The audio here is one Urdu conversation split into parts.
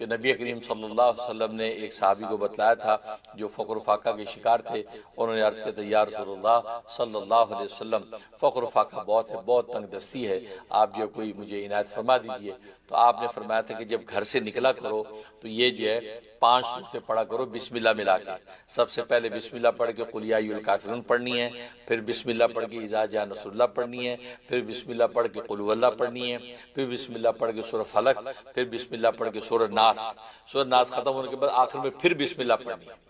کہ نبی کریم صلی اللہ علیہ وسلم نے ایک صحابی کو بتلایا تھا جو فقر و فاقہ کے شکار تھے، انہوں نے عرض کیا تھا یا رسول اللہ صلی اللہ علیہ وسلم فقر و فاقہ بہت ہے، بہت تنگ دستی ہے، آپ جو کوئی مجھے عنایت فرما دیجئے۔ تو آپ نے فرمایا تھا کہ جب گھر سے نکلا کرو تو یہ جو ہے 5 سورتیں پڑھا کرو بسم اللہ ملا کے۔ سب سے پہلے بسم اللہ پڑھ کے قل یا ایھا الکافرون پڑھنی ہے، پھر بسم اللہ پڑھ کے اذا جاء نصر اللہ پڑھنی ہے، پھر بسم اللہ پڑھ کے قل ھو اللہ پڑھنی ہے، پھر بسم اللہ پڑھ کے سورہ فلق، پھر بسم اللہ پڑھ کے سورہ ناس۔ سورہ ناس ختم ہونے کے بعد آخر میں پھر بسم اللہ پڑھنی ہے،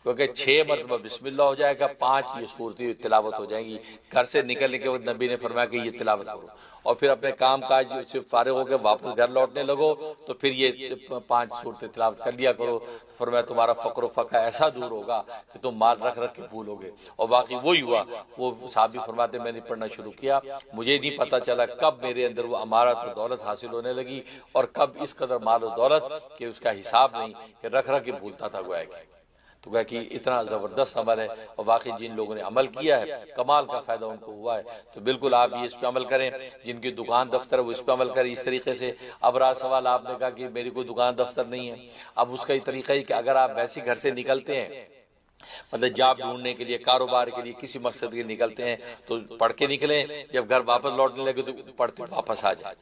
کیونکہ 6 مرتبہ بسم اللہ ہو جائے گا، 5 یہ صورتیں تلاوت ہو جائیں گی۔ گھر سے نکلنے کے وقت نبی نے فرمایا کہ یہ تلاوت کرو، اور پھر اپنے کام کاج سے فارغ ہو کے واپس گھر لوٹنے لگو تو پھر یہ 5 صورتیں تلاوت کر لیا کرو۔ فرمایا تمہارا فقر و فقہ ایسا دور ہوگا کہ تم مال رکھ رکھ کے بھولو گے۔ اور واقعی وہی ہوا۔ وہ صحابی فرماتے میں نے پڑھنا شروع کیا، مجھے نہیں پتا چلا کب میرے اندر وہ امارت و دولت حاصل ہونے لگی، اور کب اس قدر مال و دولت کہ اس کا حساب نہیں، کہ رکھ رکھ کے بھولتا تھا گویا کہ۔ تو کہا کہ اتنا زبردست عمل ہے، اور واقعی جن لوگوں نے عمل کیا ہے کمال کا فائدہ ان کو ہوا ہے۔ تو بالکل آپ یہ اس پہ عمل کریں، جن کی دکان دفتر ہے وہ اس پہ عمل کریں اس طریقے سے۔ اب رات سوال آپ نے کہا کہ میری کوئی دکان دفتر نہیں ہے، اب اس کا یہ طریقہ ہے کہ اگر آپ ویسے گھر سے نکلتے ہیں، مطلب جاب ڈھونڈنے کے لیے، کاروبار کے لیے، کسی مقصد کے نکلتے ہیں تو پڑھ کے نکلیں، جب گھر واپس لوٹنے لگے تو پڑھتے واپس آ جائیں۔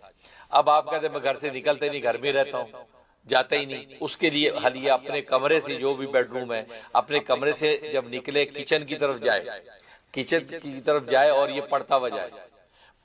اب آپ کہتے ہیں میں گھر سے نکلتے نہیں، گھر میں رہتا ہوں، جاتا ہی نہیں، اس کے لیے حل یہ اپنے کمرے سے، جو بھی بیڈ روم ہے اپنے کمرے سے جب نکلے کچن کی طرف جائے، کچن کی طرف جائے اور یہ پڑھتا ہوا جائے۔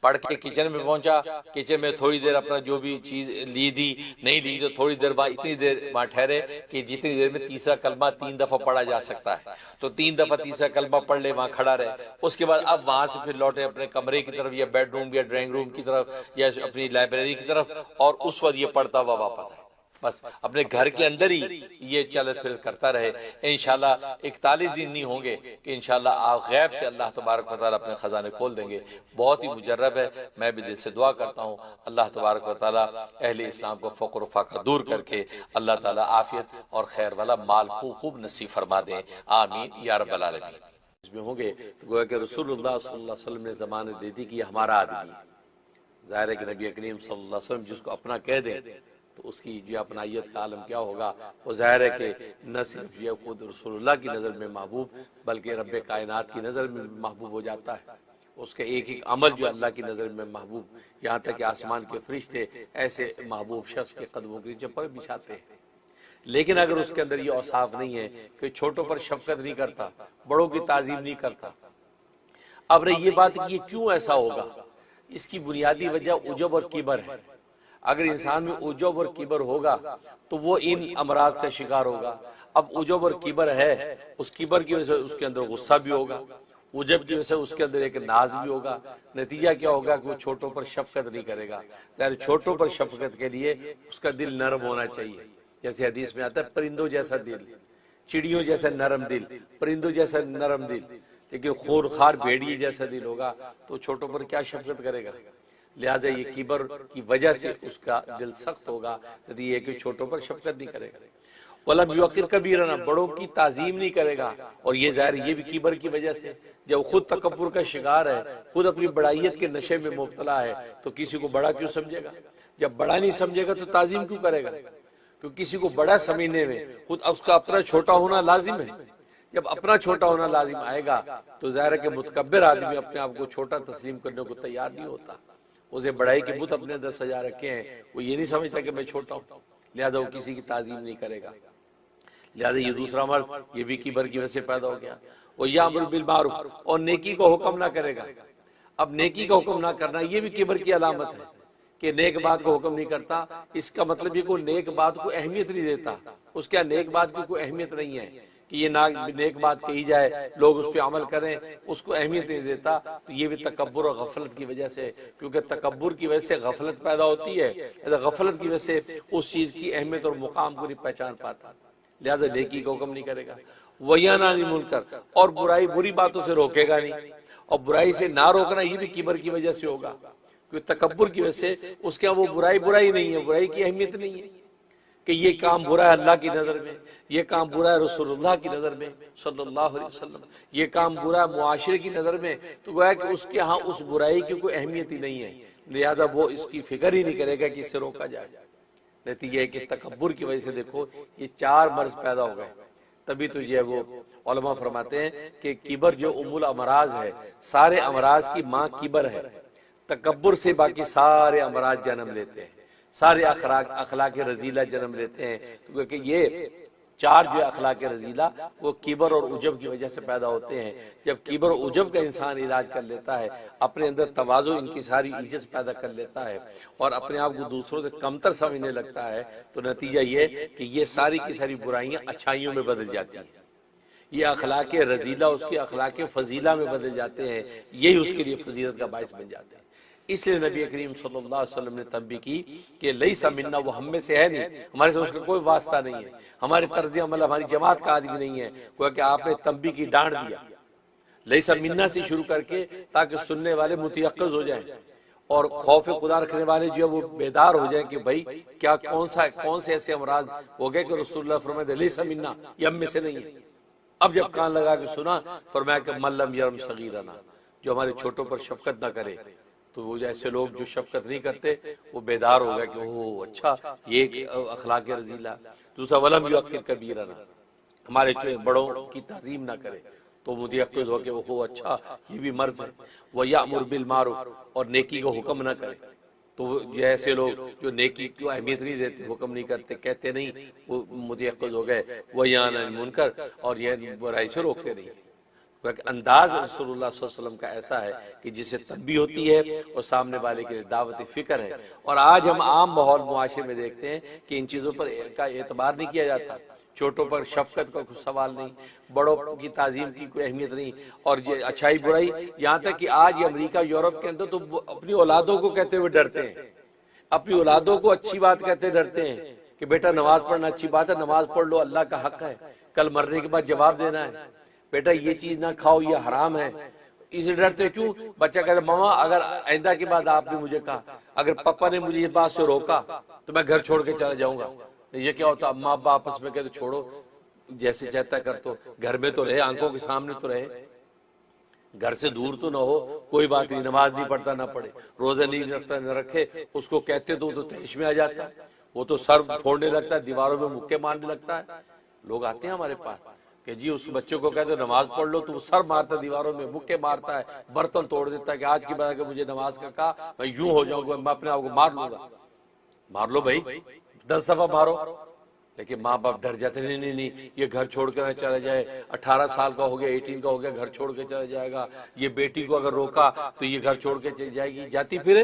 پڑھ کے کچن میں پہنچا، کچن میں تھوڑی دیر اپنا جو بھی چیز لی دی، نہیں لی تو تھوڑی دیر بعد اتنی دیر وہاں ٹھہرے کہ جتنی دیر میں تیسرا کلمہ 3 دفعہ پڑھا جا سکتا ہے تو 3 دفعہ تیسرا کلمہ پڑھ لے، وہاں کھڑا رہے۔ اس کے بعد اب وہاں سے پھر لوٹے اپنے کمرے کی طرف یا بیڈ روم یا ڈرائنگ روم کی طرف یا اپنی لائبریری کی طرف، اور اس وقت یہ پڑھتا ہوا واپس آئے۔ بس اپنے گھر کے اندر ہی یہ چل پھر کرتا رہے۔ انشاءاللہ 41 دن نہیں ہوں گے کہ انشاءاللہ آپ غیب سے اللہ تبارک و تعالیٰ اپنے خزانے کھول دیں گے۔ بہت ہی مجرب ہے، میں بھی دل سے دعا کرتا ہوں اللہ تبارک و تعالیٰ اہل اسلام کو فقر و فاقہ دور کر کے اللہ تعالیٰ عافیت اور خیر والا مال خوب نصیب فرما دیں، آمین یا رب العالمین۔ اس میں ہوں گے تو گویا کہ رسول اللہ صلی اللہ علیہ وسلم نے ضمانت دے دی کہ یہ ہمارا آدمی، ظاہر ہے کہ نبی کریم صلی اللہ علیہ وسلم جس کو اپنا کہہ دیں تو اس کی جو اپنائیت کا عالم کیا ہوگا۔ وہ ظاہر ہے کہ نہ صرف یہ خود رسول اللہ کی نظر میں محبوب بلکہ رب کائنات کی نظر میں محبوب ہو جاتا ہے۔ اس کے ایک ایک عمل جو اللہ کی نظر میں محبوب، یہاں تک کہ آسمان کے فرشتے ایسے محبوب شخص کے قدموں کے نیچے پر بچھاتے ہیں۔ لیکن اگر اس کے اندر یہ اوصاف نہیں ہے کہ چھوٹوں پر شفقت نہیں کرتا، بڑوں کی تعظیم نہیں کرتا، اب رہی یہ بات کہ یہ کیوں ایسا ہوگا، اس کی بنیادی وجہ عجب اور کبر ہے۔ اگر انسان میں عجب اور کبر ہوگا تو وہ ان امراض کا شکار ہوگا۔ اب عجب اور کبر ہے، اس کبر کی وجہ سے اس کے اندر غصہ بھی ہوگا، عجب کی وجہ سے اس کے اندر ایک ناز بھی ہوگا۔ نتیجہ کیا ہوگا کہ وہ چھوٹوں پر شفقت نہیں کرے گا۔ یعنی چھوٹوں پر شفقت کے لیے اس کا دل نرم ہونا چاہیے، جیسے حدیث میں آتا ہے پرندوں جیسا دل، چڑیوں جیسا نرم دل، پرندوں جیسا نرم دل، لیکن خونخوار بھیڑیے جیسا دل ہوگا تو چھوٹوں پر کیا شفقت کرے گا۔ لہذا یہ کبر کی وجہ سے اس کا دل سخت ہوگا، یہ کہ چھوٹوں پر شفقت نہیں کرے گا۔ وَلَمْ يُوَقِّرْ كَبِيرًا، بڑوں کی تعظیم نہیں کرے گا، اور یہ ظاہر یہ بھی کبر کی وجہ سے، جب خود تکبر کا شکار ہے، خود اپنی بڑائیت کے نشے میں مبتلا ہے تو کسی کو بڑا کیوں سمجھے گا؟ جب بڑا نہیں سمجھے گا تو تعظیم کیوں کرے گا؟ کیونکہ کسی کو بڑا سمجھنے میں خود اس کا اپنا چھوٹا ہونا لازم ہے۔ جب اپنا چھوٹا ہونا لازم آئے گا تو ظاہر ہے کہ متکبر آدمی اپنے آپ کو چھوٹا تسلیم کرنے کو تیار نہیں ہوتا۔ اسے بڑائی کے بت اپنے اندر سجا رکھے ہیں، وہ یہ نہیں سمجھتا کہ میں چھوٹا ہوں، لہذا وہ کسی کی تعظیم نہیں کرے گا۔ لہذا یہ دوسرا مرد یہ بھی کبر کی وجہ سے پیدا ہو گیا۔ وَيَأْمُرُ بِالْمَعْرُوفِ، اور نیکی کو حکم نہ کرے گا۔ اب نیکی کا حکم نہ کرنا یہ بھی کبر کی علامت ہے کہ نیک بات کو حکم نہیں کرتا۔ اس کا مطلب یہ کوئی نیک بات کو اہمیت نہیں دیتا، اس کے نیک بات کی کوئی اہمیت نہیں ہے کہ یہ نیک بات کہی جائے، لوگ اس پہ عمل کریں، اس کو اہمیت نہیں دیتا۔ تو یہ بھی تکبر اور غفلت کی وجہ سے، کیونکہ تکبر کی وجہ سے غفلت پیدا ہوتی ہے، غفلت کی وجہ سے اس چیز کی اہمیت اور مقام کو نہیں پہچان پاتا، لہذا نیکی کا حکم نہیں کرے گا۔ وَيَنْهَى عَنِ الْمُنكَرِ، اور برائی بری باتوں سے روکے گا نہیں، اور برائی سے نہ روکنا یہ بھی کبر کی وجہ سے ہوگا، کیونکہ تکبر کی وجہ سے اس کے وہ برائی نہیں ہے، برائی کی اہمیت نہیں ہے کہ یہ کام برا ہے اللہ کی نظر میں، یہ کام برا ہے رسول اللہ کی نظر میں صلی اللہ علیہ وسلم، یہ کام برا ہے معاشرے کی نظر میں، تو گویا کہ اس کے ہاں اس برائی کی کوئی اہمیت ہی نہیں ہے، لہذا وہ اس کی فکر ہی نہیں کرے گا کہ اس سے روکا جائے۔ نتیجہ ہے کہ تکبر کی وجہ سے دیکھو یہ 4 مرض پیدا ہو گئے. تبھی تو یہ وہ علماء فرماتے ہیں کہ کبر جو ام الامراض ہے، سارے امراض کی ماں کبر ہے. تکبر سے باقی سارے امراض جنم لیتے ہیں، سارے اخلاق رذیلہ جنم لیتے ہیں. کیونکہ یہ 4 جو اخلاق رذیلہ وہ کبر اور عجب کی وجہ سے پیدا ہوتے ہیں. جب کبر اور عجب کا انسان علاج کر لیتا ہے، اپنے اندر تواضع انکساری عزت پیدا کر لیتا ہے اور اپنے آپ کو دوسروں سے کمتر سمجھنے لگتا ہے، تو نتیجہ یہ کہ یہ ساری کی ساری برائیاں اچھائیوں میں بدل جاتی ہیں. یہ اخلاق رذیلہ اس کے اخلاق فضیلہ میں بدل جاتے ہیں، یہی اس کے لیے فضیلت کا باعث بن جاتے ہیں. اس لیے نبی کریم صلی اللہ علیہ وسلم نے تنبیہ کی کہ لیس منا، وہ ہم میں سے ہے نہیں، ہمارے سے اس کا کوئی واسطہ نہیں ہے، ہمارے طرز عمل ہماری جماعت کا آدمی نہیں ہے. گویا کہ آپ نے تنبیہ کی، ڈانٹ دیا. لیس منا سے شروع کر کے تاکہ سننے والے متیقظ ہو جائیں اور خوف خدا رکھنے والے جو ہے وہ بیدار ہو جائیں کہ بھائی کیا کون سے ایسے امراض ہو گئے کہ رسول اللہ فرماتے لیس منا، یہ ہم میں سے نہیں ہے. اب جب کان لگا کے سنا، فرمایا کہ من لم یرم صغیرنا، جو ہمارے چھوٹوں پر شفقت نہ کرے. تو وہ ایسے لوگ جو شفقت نہیں کرتے وہ بیدار ہو گئے کہ اوہ اچھا یہ ایک اخلاق رذیلہ. دوسرا ولم یوقر کبیرنا، ہمارے بڑوں کی تعظیم نہ کرے تو متیقظ ہو کہ اوہ اچھا یہ بھی مرض ہے. وَيَأْمُرْ بِالْمَعْرُوفِ، اور نیکی کو حکم نہ کرے. تو یہ ایسے لوگ جو نیکی کو اہمیت نہیں دیتے، حکم نہیں کرتے، کہتے نہیں، وہ متیقظ ہو گئے. وَيَنْهَى عَنِ الْمُنْكَرِ، اور یہ برائی سے روکتے نہیں. انداز رسول اللہ صلی اللہ علیہ وسلم کا ایسا ہے کہ جسے تنبیہ ہوتی ہے اور سامنے والے کے لیے دعوت فکر ہے. اور آج ہم عام ماحول معاشرے میں دیکھتے ہیں کہ ان چیزوں پر کا اعتبار نہیں کیا جاتا. چھوٹوں پر شفقت کا کوئی سوال نہیں، بڑوں کی تعظیم کی کوئی اہمیت نہیں، اور یہ اچھائی برائی، یہاں تک کہ آج یہ امریکہ یورپ کے اندر تو اپنی اولادوں کو کہتے ہوئے ڈرتے ہیں، اپنی اولادوں کو اچھی بات کہتے ڈرتے ہیں کہ بیٹا نماز پڑھنا اچھی بات ہے، نماز پڑھ لو، اللہ کا حق ہے، کل مرنے کے بعد جواب دینا ہے. بیٹا یہ چیز نہ کھاؤ، یہ حرام ہے. اسے ڈرتے کیوں؟ بچہ کہتا ماما اگر آئندہ کے بعد آپ نے مجھے کہا، اگر پاپا نے مجھے یہ بات سے روکا تو میں گھر چھوڑ کے چلا جاؤں گا. یہ کیا ہوتا، ماں باپ آپس میں کہتے چھوڑو جیسے چاہتا کر، تو گھر میں تو رہے، آنکھوں کے سامنے تو رہے، گھر سے دور تو نہ ہو. کوئی بات نہیں، نماز نہیں پڑھتا نہ پڑھے، روزہ نہیں رکھتا نہ رکھے، اس کو کہتے تو تیش میں آ جاتا ہے، وہ تو سر پھوڑنے لگتا ہے، دیواروں میں مکے مارنے لگتا ہے. لوگ آتے ہیں ہمارے پاس کہ جی اس بچے کو کہتے نماز پڑھ لو، تو وہ سر مارتا ہے، دیواروں میں مکے مارتا ہے، برتن توڑ دیتا ہے کہ آج کی بات کہ مجھے نماز کا کہا میں یوں ہو جاؤں گا، میں اپنے آپ کو مار لوں گا. مار لو بھائی، 10 دفعہ مارو. لیکن ماں باپ ڈر جاتے ہیں، نہیں یہ گھر چھوڑ کر چلا جائے، 18 سال کا ہو گیا، 18 کا ہو گیا، گھر چھوڑ کے چلا جائے گا. یہ بیٹی کو اگر روکا تو یہ گھر چھوڑ کے چلی جائے گی، جاتی پھرے.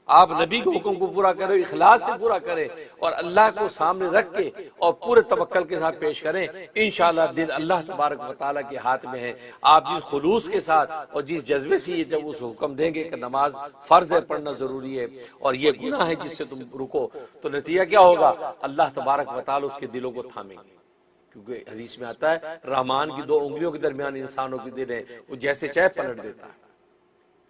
آپ نبی کے حکم کو پورا کریں، اخلاص سے پورا کریں اور اللہ کو سامنے رکھ کے اور پورے توکل کے ساتھ پیش کریں. انشاءاللہ دل اللہ تبارک و تعالیٰ کے ہاتھ میں ہے. آپ جس خلوص کے ساتھ اور جس جذبے سے یہ جب اس حکم دیں گے کہ نماز فرض ہے، پڑھنا ضروری ہے، اور یہ گناہ ہے جس سے تم رکو، تو نتیجہ کیا ہوگا؟ اللہ تبارک و تعالیٰ اس کے دلوں کو تھامیں گے. کیونکہ حدیث میں آتا ہے رحمان کی 2 انگلیوں کے درمیان انسانوں کی دل ہے، وہ جیسے چاہے پلٹ دیتا ہے.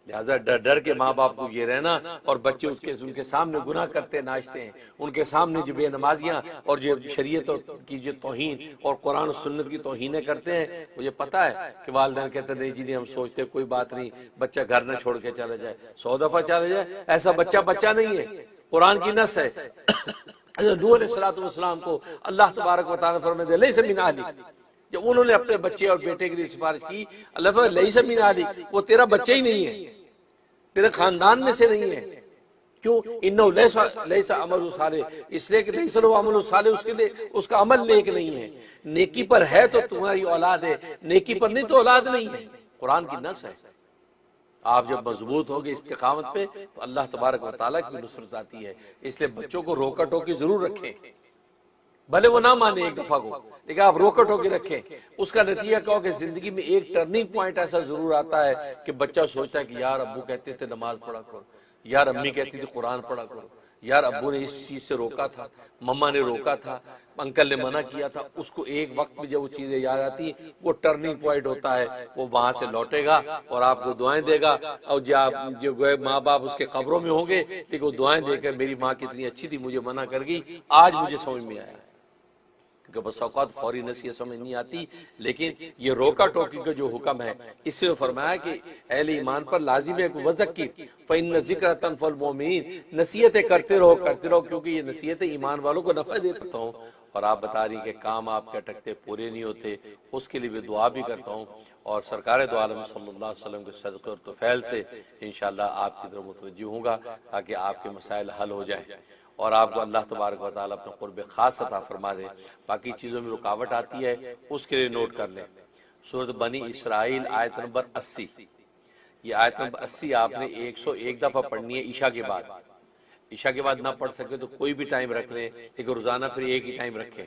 لہذا ڈر کے ماں باپ کو یہ رہنا، اور بچے ان کے سامنے گناہ کرتے ناچتے ہیں، ان کے سامنے جو بے نمازیاں اور جو شریعت کی جو توہین اور قرآن و سنت کی توہینیں کرتے ہیں، مجھے پتا ہے کہ والدین کہتے ہیں نہیں جی نہیں، ہم سوچتے کوئی بات نہیں، بچہ گھر نہ چھوڑ کے چلا جائے، 100 دفعہ چلا جائے. ایسا بچہ نہیں ہے، قرآن کی نص ہے. نوح علیہ السلام کو اللہ تبارک و تعالیٰ فرماتے ہیں لیس من اہلک، جب انہوں نے اپنے بچے اور بیٹے کے لیے سفارش کی، اللہ فرماتا ہے لیس من اہلک، وہ تیرا بچہ ہی نہیں ہے، تیرے خاندان میں سے نہیں ہے. کیوں؟ انہو لیس عمل صالح، اس لیے کہ لیس لہو عمل صالح، اس کے لیے اس کا عمل نیک نہیں ہے. نیکی پر ہے تو تمہاری اولاد ہے، نیکی پر نہیں تو اولاد نہیں ہے. قرآن کی نص ہے. آپ جب مضبوط ہوگے استقامت پہ تو اللہ تبارک و تعالیٰ کی نصرت آتی ہے. اس لیے بچوں کو روکا ٹوکی ضرور رکھیں، بھلے وہ نہ مانے ایک دفعہ کو، لیکن آپ روکا ٹوکی رکھیں. اس کا نتیجہ کیا ہو کہ زندگی میں ایک ٹرننگ پوائنٹ ایسا ضرور آتا ہے کہ بچہ سوچتا ہے کہ یار ابو کہتے تھے نماز پڑھا کرو، یار امی کہتی تھی قرآن پڑھا کرو، یار ابو نے اس چیز سے روکا تھا، مما نے روکا تھا، انکل نے منع کیا تھا. اس کو ایک وقت میں جب وہ چیزیں یاد آتی، وہ ٹرننگ پوائنٹ ہوتا ہے. وہ وہاں سے لوٹے گا اور آپ کو دعائیں دے گا. اور جو ماں باپ اس کے قبروں میں ہوں گے لیکن وہ دعائیں دے کر میری ماں کتنی اچھی تھی، مجھے منع کر گئی، آج مجھے سمجھ میں آیا. کیونکہ بس اوقات فوری نصیحت سمجھ نہیں آتی، لیکن یہ روکا ٹوکی کا جو حکم ہے اس سے فرمایا کہ اہل ایمان پر لازم ہے کہ وذکر فإن ذکر تنفع المؤمنین، نصیحتیں کرتے رہو کیونکہ یہ نصیحتیں ایمان والوں کو نفع دیتا ہوں۔ اور آپ بتا رہی کہ کام آپ کے اٹکتے پورے نہیں ہوتے، اس کے لیے بھی دعا بھی کرتا ہوں، اور سرکار دو عالم صلی اللہ علیہ وسلم کے صدقے اور طفیل سے انشاءاللہ آپ کی طرف متوجہ ہوں گا تاکہ آپ کے مسائل حل ہو جائیں اور آپ کو اللہ تبارک و تعالیٰ اپنا قرب خاص عطا فرما دے۔ باقی چیزوں میں رکاوٹ آتی ہے اس کے لیے نوٹ کر لیں، سورۃ بنی اسرائیل آیت نمبر 80، یہ آیت نمبر 80 آپ نے 101 دفعہ پڑھنی ہے عشاء کے بعد۔ عشاء کے بعد نہ پڑھ سکے تو کوئی بھی ٹائم رکھ لیں، لیکن روزانہ پھر ایک ہی ٹائم رکھیں،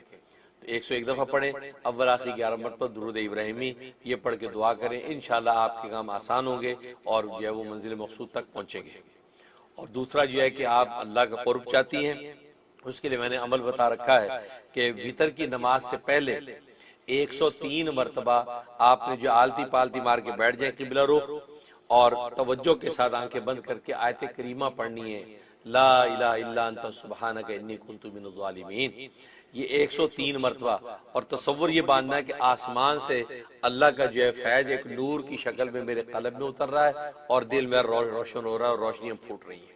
تو 101 دفعہ پڑھیں، اول آخری 11 مرتبہ درود ابراہیمی یہ پڑھ کے دعا کریں، انشاءاللہ آپ کے کام آسان ہوں گے اور جو ہے وہ منزل مقصود تک پہنچیں گے۔ اور دوسرا جو ہے کہ آپ اللہ کا قرب چاہتی ہیں، اس کے لیے میں نے عمل بتا رکھا ہے کہ وتر کی نماز سے پہلے 103 مرتبہ آپ نے جو آلتی پالتی مار کے بیٹھ جائیں قبلہ رخ، اور توجہ کے ساتھ آنکھیں بند کر کے آیت کریمہ پڑھنی ہے، لا الہ الا انت سبحانک انی کنت من الظالمین، یہ 103 مرتبہ، اور تصور یہ باندھنا ہے کہ آسمان سے اللہ کا جو ہے فیض ایک نور کی شکل میں میرے قلب میں اتر رہا ہے اور دل میں روشن ہو رہا ہے اور روشنیاں پھوٹ رہی ہیں۔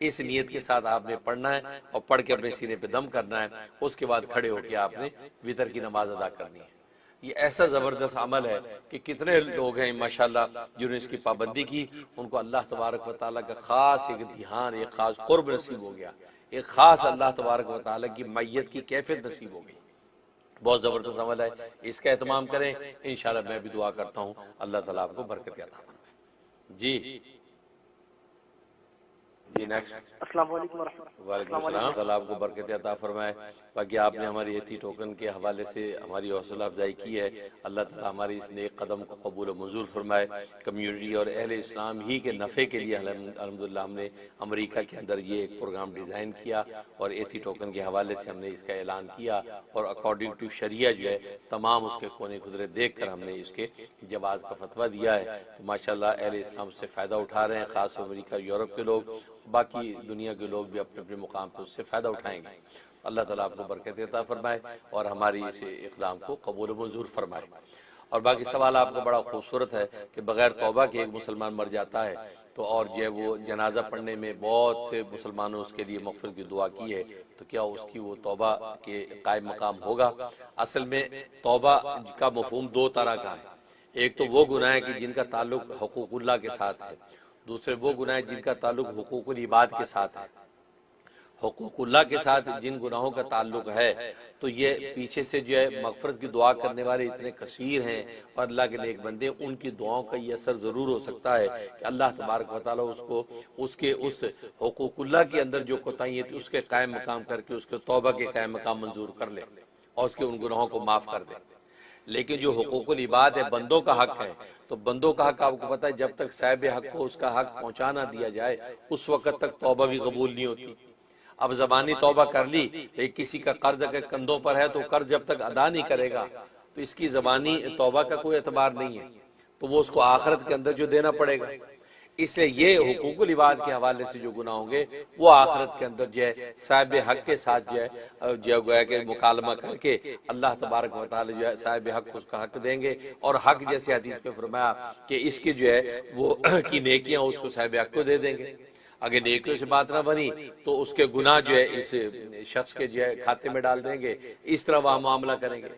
اس نیت کے ساتھ آپ نے پڑھنا ہے اور پڑھ کے اپنے سینے پہ دم کرنا ہے، اس کے بعد کھڑے ہو کے آپ نے وتر کی نماز ادا کرنی ہے۔ یہ ایسا زبردست عمل ہے کہ کتنے لوگ ہیں ماشاءاللہ جنہوں نے اس کی پابندی کی، ان کو اللہ تبارک و تعالیٰ کا خاص ایک دھیان، ایک خاص قرب نصیب ہو گیا، ایک خاص اللہ تبارک و تعالیٰ کی معیت کی کیفیت نصیب ہو گئی۔ بہت زبردست عمل ہے، اس کا اہتمام کریں، انشاءاللہ میں بھی دعا کرتا ہوں اللہ تعالیٰ آپ کو برکت عطا فرمائے۔ جی نیکسٹ۔ السلام علیکم ورحمۃ اللہ۔ وعلیکم السلام، اللہ آپ کو برکت عطا فرمائے۔ باقی آپ نے ہماری ایتھی ٹوکن کے حوالے سے ہماری حوصلہ افزائی کی ہے، اللہ تعالیٰ ہماری اس نیک قدم کو قبول و منظور فرمائے۔ کمیونٹی اور اہل اسلام ہی کے نفع کے لیے الحمدللہ ہم نے امریکہ کے اندر یہ ایک پروگرام ڈیزائن کیا اور ایتھی ٹوکن کے حوالے سے ہم نے اس کا اعلان کیا، اور اکارڈنگ ٹو شریعہ جو ہے تمام اس کے کونے خدرے دیکھ کر ہم نے اس کے جواز کا فتویٰ دیا ہے۔ تو ماشاءاللہ اہل اسلام سے فائدہ اٹھا رہے ہیں، خاص امریکہ یورپ کے لوگ، باقی دنیا کے لوگ بھی اپنے اپنے مقام پہ اس سے فائدہ اٹھائیں گے۔ اللہ تعالیٰ آپ کو برکت عطا فرمائے اور ہماری اس اقدام کو قبول و منظور فرمائے۔ اور باقی سوال آپ کا بڑا خوبصورت ہے کہ بغیر توبہ کے ایک مسلمان مر جاتا ہے تو اور جو ہے وہ جنازہ پڑھنے میں بہت سے مسلمانوں اس کے لیے مغفرت کی دعا کی ہے، تو کیا اس کی وہ توبہ کے قائم مقام ہوگا؟ اصل میں توبہ کا مفہوم دو طرح کا ہے، ایک تو وہ گناہ ہے کہ جن کا تعلق حقوق اللہ کے ساتھ ہے، دوسرے وہ گناہ جن کا تعلق حقوق العباد کے ساتھ ہے۔ حقوق اللہ کے ساتھ جن گناہوں کا تعلق ہے تو یہ پیچھے سے جو ہے مغفرت کی دعا کرنے والے اتنے کثیر ہیں اور اللہ کے نیک بندے، ان کی دعاؤں کا یہ اثر ضرور ہو سکتا ہے کہ اللہ تبارک و تعالیٰ اس کو اس حقوق اللہ کے اندر جو کوتاہیاں تھیں اس کے قائم مقام کر کے اس کے توبہ کے قائم مقام منظور کر لے اور اس کے ان گناہوں کو معاف کر دے۔ لیکن جو حقوق العباد ہے، بندوں کا حق ہے، تو بندوں کا حق آپ کو پتہ ہے جب تک صاحب حق کو اس کا حق پہنچا نہ دیا جائے اس وقت تک توبہ بھی قبول نہیں ہوتی۔ اب زبانی توبہ کر لی، لیکن کسی کا قرض اگر کندھوں پر ہے تو قرض جب تک ادا نہیں کرے گا تو اس کی زبانی توبہ کا کوئی اعتبار نہیں ہے، تو وہ اس کو آخرت کے اندر جو دینا پڑے گا۔ اس لیے یہ حقوق العباد کے حوالے سے جو گناہ ہوں گے وہ آخرت کے اندر جو ہے صاحب حق کے ساتھ جو ہے گویا کہ مکالمہ کر کے اللہ تبارک و تعالی جو ہے صاحب حق کو اس کا حق دیں گے، اور حق جیسے حدیث میں فرمایا کہ اس کی جو ہے وہ کی نیکیاں اس کو صاحب حق کو دے دیں گے۔ اگر نیکیوں سے بات نہ بنی تو اس کے گناہ جو ہے اس شخص کے جو ہے کھاتے میں ڈال دیں گے، اس طرح وہ معاملہ کریں گے۔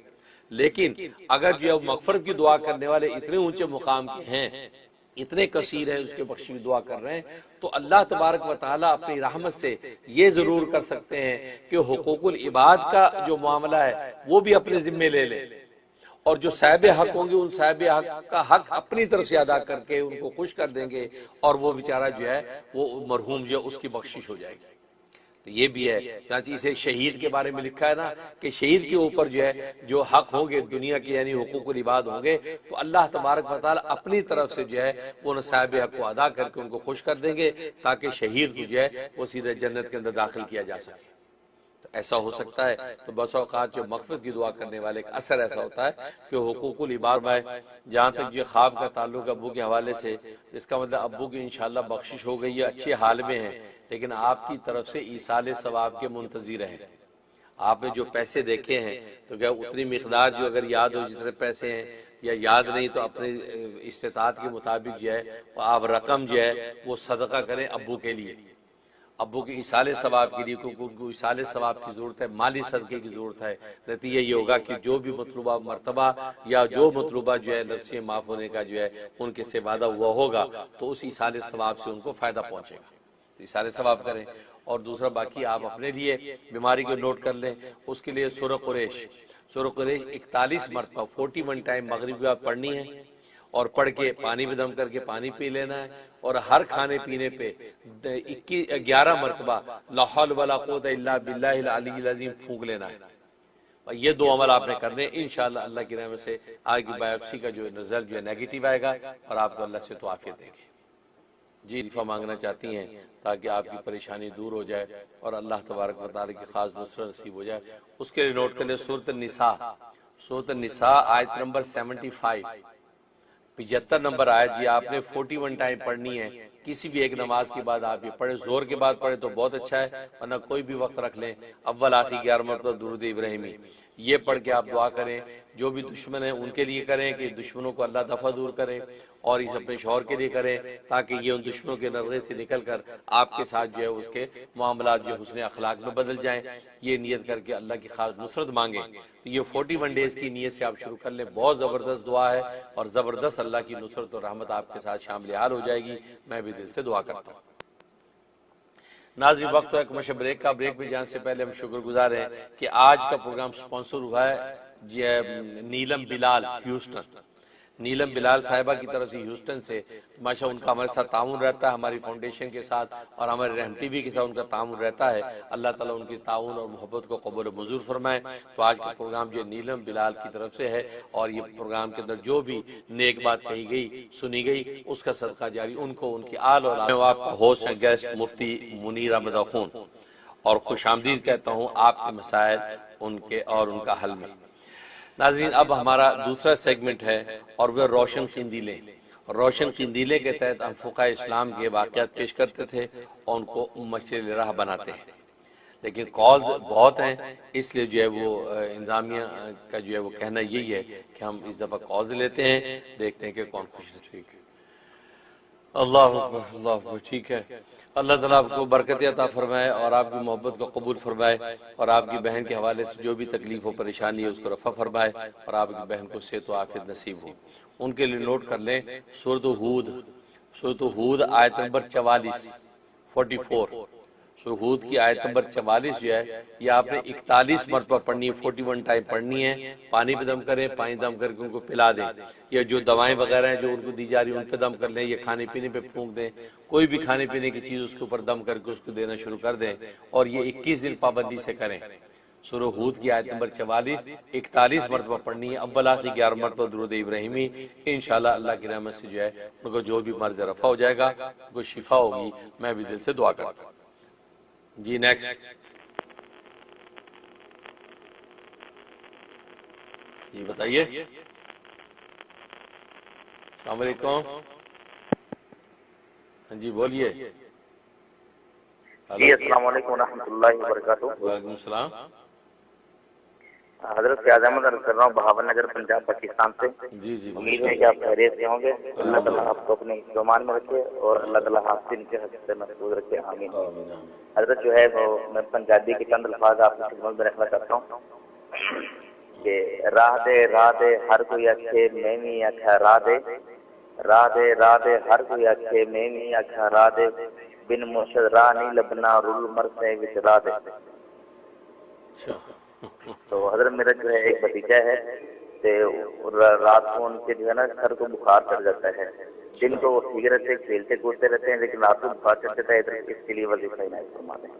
لیکن اگر جو ہے مغفرت کی دعا کرنے والے اتنے اونچے مقام کے ہیں، اتنے کثیر ہیں، اس کے بخشش کی دعا کر رہے ہیں، تو اللہ تبارک و تعالیٰ اپنی رحمت سے یہ ضرور کر سکتے ہیں کہ حقوق العباد کا جو معاملہ ہے وہ بھی اپنے ذمے لے لے، اور جو صاحب حق ہوں گے ان صاحب حق کا حق اپنی طرف سے ادا کر کے ان کو خوش کر دیں گے، اور وہ بیچارہ جو ہے وہ مرحوم جو ہے اس کی بخشش ہو جائے گی۔ تو یہ بھی ہے، چنانچہ اسے شہید کے بارے میں لکھا ہے نا کہ شہید کے اوپر جو ہے جو حق ہوں گے دنیا کے یعنی حقوق العباد ہوں گے تو اللہ تبارک و تعالیٰ اپنی طرف سے جو ہے وہ صاحب حق کو ادا کر کے ان کو خوش کر دیں گے تاکہ شہید کو جو ہے وہ سیدھے جنت کے اندر داخل کیا جا سکے۔ تو ایسا ہو سکتا ہے۔ تو بس اوقات جو مغفرت کی دعا کرنے والے کا اثر ایسا ہوتا ہے کہ حقوق العباد میں جہاں تک جو خواب کا تعلق ابو کے حوالے سے، اس کا مطلب ابو کی انشاءاللہ بخشش ہو گئی ہے، اچھے حال میں ہیں، لیکن آپ کی طرف سے ایصال ثواب کے منتظر ہیں۔ آپ نے جو پیسے دیکھے ہیں تو کیا اتنی مقدار جو اگر یاد ہو جتنے پیسے ہیں، یا یاد نہیں تو اپنے استطاعت کے مطابق جو ہے آپ رقم جو ہے وہ صدقہ کریں ابو کے لیے، ابو کے ایصال ثواب کے لیے، کیونکہ ان کو ایصال ثواب کی ضرورت ہے، مالی صدقے کی ضرورت ہے۔ نتیجہ یہ ہوگا کہ جو بھی مطلوبہ مرتبہ یا جو مطلوبہ جو ہے لفظیں معاف ہونے کا جو ہے ان کے سے وعدہ ہوا ہوگا تو اس ایصال ثواب سے ان کو فائدہ پہنچے گا، تو ایصال ثواب کریں۔ اور دوسرا باقی آپ اپنے لیے بیماری کو نوٹ کر لیں، اس کے لیے سورہ قریش 41 مرتبہ 41 ٹائم مغرب بعد پڑھنی ہے، اور پڑھ کے پانی میں دم کر کے پانی پی لینا ہے، اور ہر کھانے پینے پہ 11 مرتبہ لا حول ولا قوت الا باللہ العلی العظیم پھونک لینا ہے۔ اور یہ دو عمل آپ نے کرنے، انشاءاللہ اللہ کی رحمت سے آج کی بایوپسی کا جو رزلٹ جو ہے نیگیٹو آئے گا اور آپ کو اللہ سے تو عافیت دے گی۔ جی دفعہ مانگنا چاہتی ہیں تاکہ آپ کی پریشانی دور ہو جائے اور اللہ تبارک و تعالی کی خاص نصرت نصیب ہو جائے۔ اس کے لیے نوٹ کر لیں سورۃ النساء آیت نمبر 75 نمبر آیت، یہ آپ نے 41 ٹائم پڑھنی ہے۔ کسی بھی ایک نماز کے بعد آپ یہ پڑھیں، زور کے بعد پڑھیں تو بہت اچھا ہے، ورنہ کوئی بھی وقت رکھ لیں، اول آخری 11 مرتبہ درود ابراہیمی یہ پڑھ کے آپ دعا کریں۔ جو بھی دشمن ہیں ان کے لیے کریں کہ دشمنوں کو اللہ دفع دور کرے، اور اس اپنے شوہر کے لیے کریں تاکہ یہ ان دشمنوں کے نرغے سے نکل کر آپ کے ساتھ جو ہے اس کے معاملات جو حسن اخلاق میں بدل جائیں۔ یہ نیت کر کے اللہ کی خاص نصرت مانگیں۔ تو یہ 41 ڈیز کی نیت سے آپ شروع کر لیں، بہت زبردست دعا ہے اور زبردست اللہ کی نصرت اور رحمت آپ کے ساتھ شامل حال ہو جائے گی۔ میں بھی دل سے دعا کرتا ہوں۔ ناظرین وقت ہے کمرشل بریک کا، بریک پہ جانے سے پہلے ہم شکر گزار ہیں کہ آج کا پروگرام سپانسر ہوا ہے نیلم بلال ہیوسٹن، نیلم بلال صاحبہ کی طرف سے ہیوسٹن سے، ماشاء ان کا ہمارے ساتھ تعاون رہتا ہے، ہماری فاؤنڈیشن کے ساتھ اور ہمارے رحم ٹی وی کے ساتھ ان کا تعاون رہتا ہے۔ اللہ تعالیٰ ان کی تعاون اور محبت کو قبول و منظور فرمائے۔ تو آج کا پروگرام جو نیلم بلال کی طرف سے ہے، اور یہ پروگرام کے اندر جو بھی نیک بات کہی گئی سنی گئی اس کا صدقہ جاری ان کو، ان کی آل اور میں آپ کا ہوسٹ اینڈ گیسٹ مفتی منیر احمد اخون، اور خوش آمدید کہتا ہوں آپ کے مسائل ان کے اور ان کا حل میں۔ ناظرین اب ہمارا دوسرا سیگمنٹ ہے اور وہ روشن قندیلیں۔ روشن قندیلیں کے تحت ہم فقہ اسلام کے واقعات پیش کرتے تھے اور ان کو مشعل راہ بناتے ہیں، لیکن کالز بہت ہیں، اس لیے جو ہے وہ انتظامیہ کا جو ہے وہ کہنا یہی ہے کہ ہم اس دفعہ کالز لیتے ہیں، دیکھتے ہیں کہ کون خوش ہے۔ ٹھیک ہے، اللہ اکبر اللہ اکبر، ٹھیک ہے۔ اللہ تعالیٰ آپ کو برکت عطا فرمائے اور آپ کی محبت کو قبول فرمائے، اور آپ کی بہن کے حوالے سے جو بھی تکلیف و پریشانی ہے اس کو رفع فرمائے، اور آپ کی بہن کو صحت و عافیت نصیب ہو۔ ان کے لیے نوٹ کر لیں سورۃ ہود آیت نمبر 44 سورۃ ہود کی آیت نمبر 44 جو ہے یہ آپ نے 41 مرتبہ پڑھنی ہے، 41 ٹائم پڑھنی ہے۔ پانی پہ دم کریں، پانی دم کر کے ان کو پلا دیں، یا جو دوائیں وغیرہ ہیں جو ان کو دی جا رہی ہیں ان پہ دم کر لیں، یا کھانے پینے پہ پھونک دیں، کوئی بھی کھانے پینے کی چیز اس کے اوپر دم کر کے اس کو دینا شروع کر دیں، اور یہ 21 دن پابندی سے کریں۔ سورہ ہود کی آیت نمبر 44 41 مرتبہ پڑھنی ہے، اول آخری 11 مرتبہ درود ابراہیمی۔ انشاءاللہ اللہ کی رحمت سے جو ہے ان کو جو بھی مرض رفع ہو جائے گا، ان کو شفا ہوگی، میں بھی دل سے دعا کرتا ہوں۔ جی نیکسٹ، جی بتائیے۔ السلام علیکم، ہاں جی بولیے۔ جی السلام علیکم ورحمۃ اللہ وبرکاتہ۔ وعلیکم السلام۔ حضرت فیاض احمد عرض کر رہا ہوں بہاول نگر پنجاب پاکستان سے۔ جی جی امید ہے کہ آپ خیریت سے ہوں گے۔ اللہ تعالیٰ آپ کو اپنے زمان میں رکھے اور اللہ تعالیٰ آپ سے نیچے حد سے محفوظ رکھے، آمین۔ حضرت جو ہے وہ میں پنجابی کے چند الفاظ آپ کی خدمت میں رکھنا چاہتا ہوں کہ راہ دے ہر کوئی اچھے میں بھی اچھا راہ دے، راہ دے ہر کوئی اچھے میں بھی اچھا راہ دے، بن مرشد راہ نہیں لبنا رول مرسے وچ راہ دے۔ تو حضرت میرا جو ہے ایک بھتیجا ہے، رات کو ان کے جو ہے نا سر کو بخار چڑھ جاتا ہے، دن کو وہ ٹھیک رہتے کھیلتے کودتے رہتے ہیں، لیکن رات کو بخار چڑھ جاتا ہے، اس کے لیے وظیفہ عنایت فرما دیں۔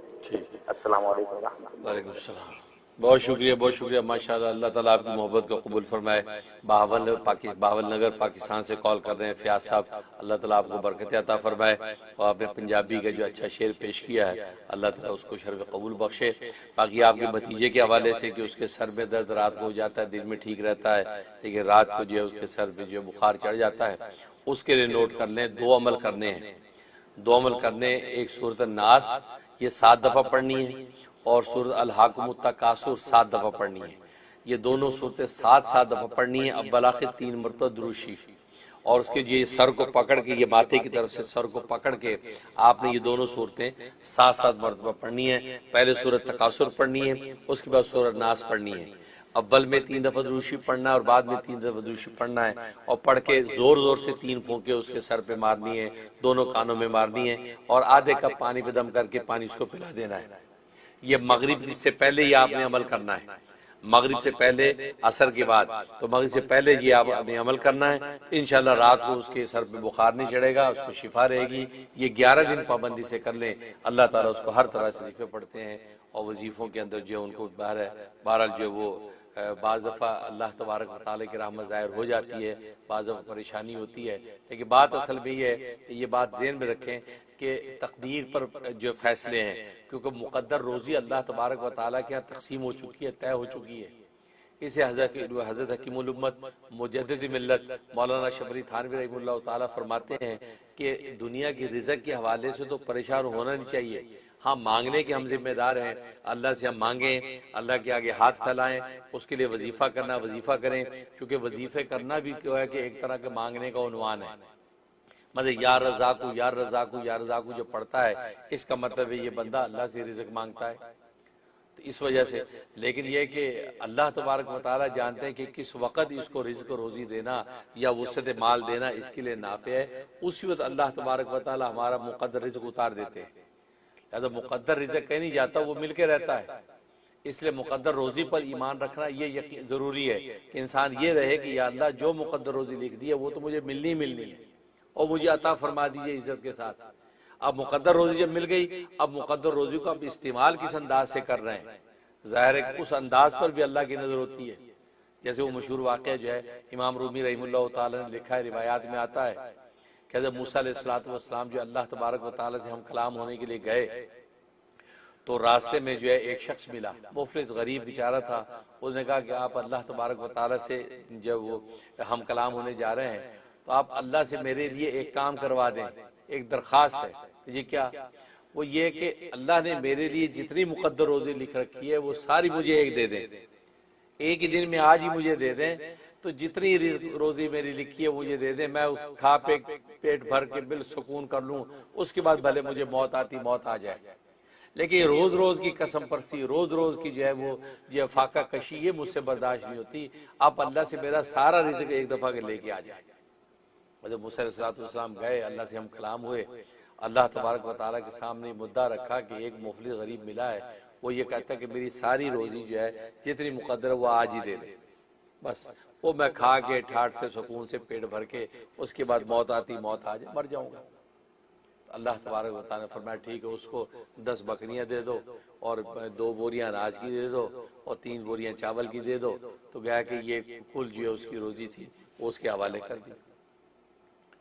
السلام علیکم و رحمۃ اللہ۔ وعلیکم السلام۔ بہت شکریہ بہت شکریہ، ماشاءاللہ اللہ تعالیٰ آپ کی محبت کو قبول فرمائے۔ بہاول نگر پاکستان سے کال کر رہے ہیں فیاض صاحب، اللہ تعالیٰ آپ کو برکت عطا فرمائے، اور آپ نے پنجابی کا جو اچھا شعر پیش کیا ہے اللہ تعالیٰ اس کو شرف قبول بخشے۔ باقی آپ کے بھتیجے کے حوالے سے کہ اس کے سر میں درد رات کو ہو جاتا ہے، دن میں ٹھیک رہتا ہے، لیکن رات کو جو ہے اس کے سر پہ جو بخار چڑھ جاتا ہے، اس کے لیے نوٹ کر لیں 2 عمل کرنے ہیں، 2 عمل کرنے۔ ایک سورۃ الناس یہ 7 دفعہ پڑھنی ہے، اور سورۃ الحاکم التکاثر 7 دفعہ پڑھنی ہے۔ یہ دونوں صورتیں 7 دفعہ پڑھنی ہیں، اول آخر 3 مرتبہ درود شریف، اور اس کے یہ سر کو پکڑ کے، یہ ماتھے کی طرف سے سر کو پکڑ کے آپ نے یہ دونوں صورتیں 7 مرتبہ پڑھنی ہیں۔ پہلے سورۃ تکاثر پڑھنی ہے، اس کے بعد سورۃ ناس پڑھنی ہے۔ اول میں 3 دفعہ درود شریف پڑھنا ہے اور بعد میں 3 دفعہ درود شریف پڑھنا ہے، اور پڑھ کے زور زور سے 3 پھونکے اس کے سر پہ مارنی ہے، دونوں کانوں میں مارنی ہے، اور آدھے کپ پانی پہ دم کر کے پانی اس کو پلا دینا ہے۔ یہ مغرب سے پہلے یہ آپ نے عمل کرنا ہے، مغرب سے پہلے، عصر کے بعد، تو مغرب سے پہلے یہ آپ نے عمل کرنا ہے۔ انشاءاللہ رات کو اس کے سر پہ بخار نہیں چڑھے گا، اس کو شفا رہے گی۔ یہ 11 دن پابندی سے کر لیں، اللہ تعالیٰ اس کو ہر طرح سے وظیفے پڑھتے ہیں، اور وظیفوں کے اندر جو ان کو بہرحال جو وہ بعض دفعہ اللہ تبارک و تعالیٰ کی رحمت ظاہر ہو جاتی ہے، بعض دفعہ پریشانی ہوتی ہے، لیکن بات اصل میں یہ ہے، یہ بات ذہن میں رکھیں کہ تقدیر پر جو فیصلے ہیں، کیونکہ مقدر روزی اللہ تبارک و تعالیٰ کے یہاں تقسیم ہو چکی ہے، طے ہو چکی ہے۔ اسے حضرت حکیم الامت مجدد ملت مولانا شبلی تھانوی رحمہ اللہ تعالیٰ فرماتے ہیں کہ دنیا کی رزق کے حوالے سے تو پریشان ہونا نہیں چاہیے، ہاں مانگنے کے ہم ذمہ دار ہیں، اللہ سے ہم مانگیں، اللہ کے آگے ہاتھ پھیلائیں، اس کے لیے وظیفہ کرنا، وظیفہ کریں، کیونکہ وظیفے کرنا بھی کیا ہے کہ ایک طرح کے مانگنے کا عنوان ہے۔ مطلب یا رزاقو یا رزاقو یا رزاقو جو پڑھتا ہے، اس کا مطلب ہے یہ بندہ اللہ سے رزق مانگتا ہے، تو اس وجہ سے۔ لیکن یہ کہ اللہ تبارک و تعالیٰ جانتے ہیں کہ کس وقت اس کو رزق و روزی دینا یا وسعت مال دینا اس کے لیے نافع ہے، اسی وقت اللہ تبارک و تعالیٰ ہمارا مقدر رزق اتار دیتے ہیں۔ لہذا مقدر رزق کہیں نہیں جاتا، وہ مل کے رہتا ہے، اس لیے مقدر روزی پر ایمان رکھنا یہ ضروری ہے کہ انسان یہ رہے کہ یا اللہ جو مقدر روزی لکھ دی ہے وہ تو مجھے ملنی ہے، اور مجھے عطا فرما دیجئے عزت کے ساتھ۔ اب مقدر روزی جب مل گئی، اب مقدر روزی کو اب استعمال کس انداز سے کر رہے ہیں، ظاہر ہے اس انداز پر بھی اللہ کی نظر ہوتی ہے۔ جیسے وہ مشہور واقعہ جو ہے امام رومی رحمہ اللہ تعالیٰ نے لکھا ہے، روایات میں آتا ہے کہ حضرت موسیٰ علیہ السلام جو اللہ تبارک و تعالیٰ سے ہم کلام ہونے کے لیے گئے، تو راستے میں جو ہے ایک شخص ملا، مفلس غریب بیچارہ تھا۔ اس نے کہا کہ آپ اللہ تبارک و تعالیٰ سے جب وہ ہم کلام ہونے جا رہے ہیں تو آپ اللہ سے میرے لیے ایک کام کروا دیں، ایک درخواست ہے۔ جی کیا؟ وہ یہ کہ اللہ نے میرے لیے جتنی مقدر روزی لکھ رکھی ہے وہ ساری مجھے ایک دے دیں، ایک ہی دن میں آج ہی مجھے دے دیں، تو جتنی روزی میری لکھی ہے مجھے دے دیں، میں کھا پے پیٹ بھر کے بالسکون کر لوں، اس کے بعد بھلے مجھے موت آ جائے۔ لیکن روز روز کی قسم پرسی، روز روز کی جو ہے وہ یہ فاقہ کشی، یہ مجھ سے برداشت نہیں ہوتی، آپ اللہ سے میرا سارا رزق ایک دفعہ کے لے کے آ جائیں۔ جب موسیٰ علیہ السلام گئے، اللہ سے ہم کلام ہوئے، اللہ تبارک و تعالیٰ کے سامنے مدعا رکھا کہ ایک مفلس غریب ملا ہے، وہ یہ کہتا ہے کہ میری ساری روزی جو ہے جتنی مقدر ہے وہ آج ہی دے دے، بس وہ میں کھا کے ٹھاٹ سے سکون سے پیٹ بھر کے اس کے بعد موت آ جائے مر جاؤں گا۔ اللہ تبارک و تعالیٰ نے فرمایا ٹھیک ہے، اس کو 10 بکریاں دے دو اور 2 بوریاں اناج کی دے دو اور 3 بوریاں چاول کی دے دو، تو گیا کہ یہ کل جو ہے اس کی روزی تھی وہ اس کے حوالے کر دی،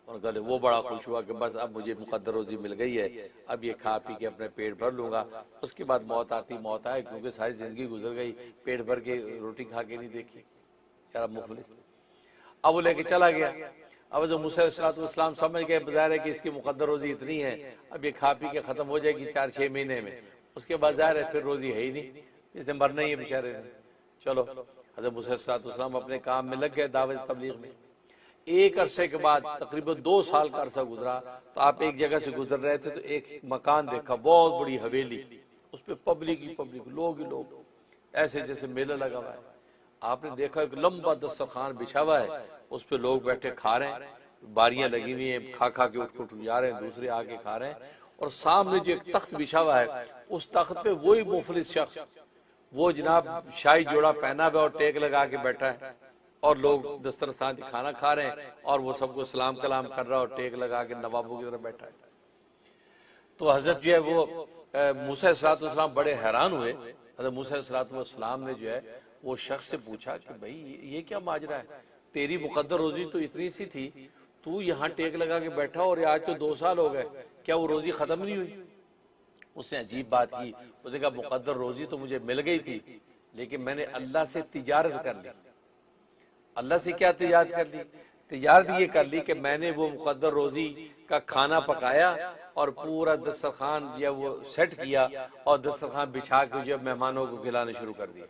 اور کہتے وہ بڑا خوش ہوا کہ بس اب مجھے مقدر روزی مل گئی ہے، اب یہ کھا پی کے اپنے پیٹ بھر لوں گا، اس کے بعد موت آئے، کیونکہ ساری زندگی گزر گئی پیٹ بھر کے روٹی کھا کے نہیں دیکھی، یار مفلس۔ اب وہ لے کے چلا گیا۔ اب جو موسیٰ علیہ السلام سمجھ گئے بظاہر ہے کہ اس کی مقدر روزی اتنی ہے، اب یہ کھا پی کے ختم ہو جائے گی 4-6 مہینے میں، اس کے بعد ظاہر ہے پھر روزی ہے ہی نہیں، اس نے مرنا ہی ہے بیچارے نے۔ چلو حضرت موسیٰ علیہ السلام اپنے کام میں لگ گئے، دعوت تبلیغ میں۔ ایک عرصے کے بعد تقریباً 2 سال کا عرصہ گزرا، تو آپ ایک جگہ سے گزر رہے تھے تو ایک مکان دیکھا، بہت بڑی حویلی، اس پہ پبلک ہی پبلک، لوگ ہی لوگ، ایسے جیسے میلہ لگا ہوا ہے۔ آپ نے دیکھا ایک لمبا دسترخوان بچھا ہوا ہے، اس پہ لوگ بیٹھے کھا رہے ہیں، باریاں لگی ہوئی ہیں، کھا کے اٹھ جا رہے ہیں، دوسرے آ کے کھا رہے ہیں، اور سامنے جو ایک تخت بچھا ہوا ہے اس تخت پہ وہی مفلس شخص، وہ جناب شاہی جوڑا پہنا ہوا اور ٹیک لگا کے بیٹھا ہے، اور لوگ دسترخوان سے کھانا کھا رہے ہیں اور وہ سب کو سلام کلام کر رہا ہے اور ٹیک لگا کے نوابوں کی طرح بیٹھا ہے۔ تو حضرت جو ہے وہ موسیٰ علیہ السلام بڑے حیران ہوئے۔ حضرت موسیٰ علیہ السلام نے جو ہے وہ شخص سے پوچھا کہ بھائی یہ کیا ماجرا ہے، تیری مقدر روزی تو اتنی سی تھی، تو یہاں ٹیک لگا کے بیٹھا اور آج تو 2 سال ہو گئے، کیا وہ روزی ختم نہیں ہوئی؟ اس نے عجیب بات کی، اس نے کہا مقدر روزی تو مجھے مل گئی تھی، لیکن میں نے اللہ سے تجارت کر لی۔ اللہ سے کیا تجارت کر لی؟ تجارت یہ کر لی کہ میں نے وہ مقدر روزی کا کھانا پکایا اور پورا دسترخوان یا وہ سیٹ کیا اور دسترخوان بچھا کے جب مہمانوں کو کھلانا شروع کر دیا.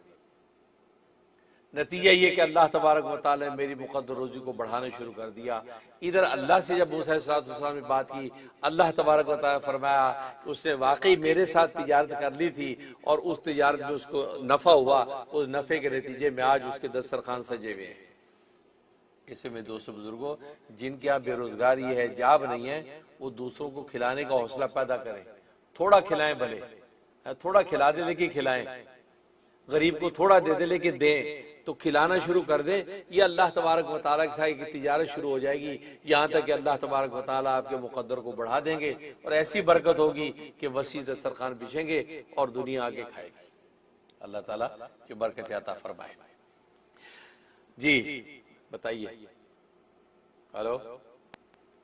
نتیجہ یہ کہ اللہ تبارک و تعالی نے میری مقدر روزی کو بڑھانا شروع کر دیا. ادھر اللہ سے جب موسیٰ علیہ السلام نے بات کی، اللہ تبارک و تعالی نے فرمایا کہ اس نے واقعی میرے ساتھ تجارت کر لی تھی اور اس تجارت میں اس کو نفع ہوا، اس نفع کے نتیجے میں آج اس کے دسترخوان سجے ہوئے ہیں. اسے میں دوستو بزرگوں، جن کے یہاں بے روزگاری ہے، جاب نہیں ہے، وہ دوسروں کو کھلانے کا حوصلہ پیدا کریں. تھوڑا کھلائیں، بھلے تھوڑا کھلا دیں لیکن کھلائیں. غریب کو تھوڑا دے دیں لیکن دیں، تو کھلانا شروع کر دیں. یہ اللہ تبارک و تعالیٰ کے ساتھ کی تجارت شروع ہو جائے گی، یہاں تک کہ اللہ تبارک و تعالیٰ آپ کے مقدر کو بڑھا دیں گے اور ایسی برکت ہوگی کہ وسیع دسترخوان بچھیں گے اور دنیا آگے کھائے گی. اللہ تعالیٰ کی برکت عطا فرمائے. جی بتائیے. ہلو،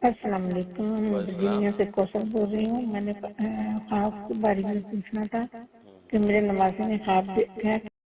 السلام علیکم. ورجینیا سے کوثر بول رہی ہوں. میں نے خواب کے بارے میں پوچھنا تھا کہ میرے نوازے نے خواب دیکھا